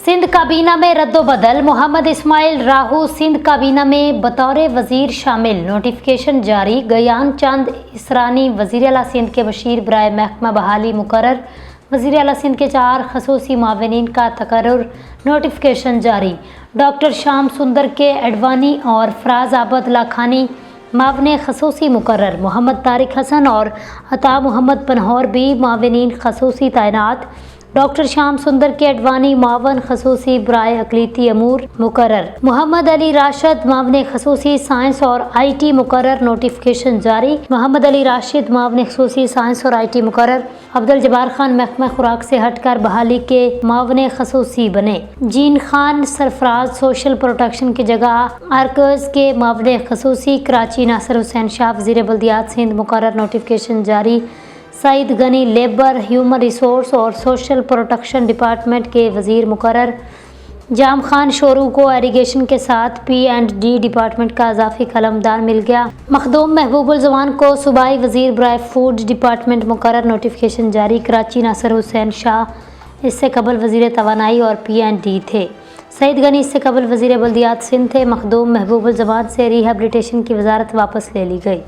सिंध काबीना में रद्दोबदल, मोहम्मद इस्माइल राहू सिंध काबीना में बतौर वजीर शामिल, नोटिफिकेशन जारी। गयान चंद इसरानी वजीर आला सिंध के बशीर बराए महकमा बहाली मुकर्रर। वजीर आला सिंध के 4 खसूसी मावनीन का तकर्रुर, नोटिफिकेशन जारी। डॉक्टर श्याम सुंदर के एडवानी और फराज आबद लाखानी मावन खसूसी मुकर्रर। मोहम्मद तारिक हसन और अता मोहम्मद पनहौर भी मावनीन खसूसी तैनात। डॉक्टर श्याम सुंदर के एडवानी मावन खसूसी बराए अकलीती अमूर मुकर्रर। मोहम्मद अली राशिद मावन खसूसी साइंस और IT मुकर्रर, नोटिफिकेशन जारी। मोहम्मद अली राशिद मावन खसूसी साइंस और IT मुकर्रर। अब्दुल जब्बार खान महकमा खुराक से हटकर बहाली के मावन खसूसी बने। Gene Khan Sarfaraz social protection की जगह आर्कर्स के मावन खसूसी। कराची नासिर हुसैन शाह वज़ीर बल्दियात सिंध मुकर्रर, नोटिफिकेशन जारी। Saeed Ghani labour, human resource और सोशल प्रोटेक्शन डिपार्टमेंट के वजीर मुकर्रर। जाम खान शोरू को एरीगेशन के साथ P&D डिपार्टमेंट का इजाफी कलमदार मिल गया। मखदूम महबूबुल जमान को सूबाई वजीर बराए फूड डिपार्टमेंट मुकर्रर, नोटिफिकेशन जारी। कराची नासिर हुसैन शाह इससे कबल वजीर तवानाई और P&D थे। सईद गनी इससे कबल वजीर बल्दियात सिंध थे। मखदूम महबूबुल जमान से रिहेबिलिटेशन की वजारत वापस ले ली गई।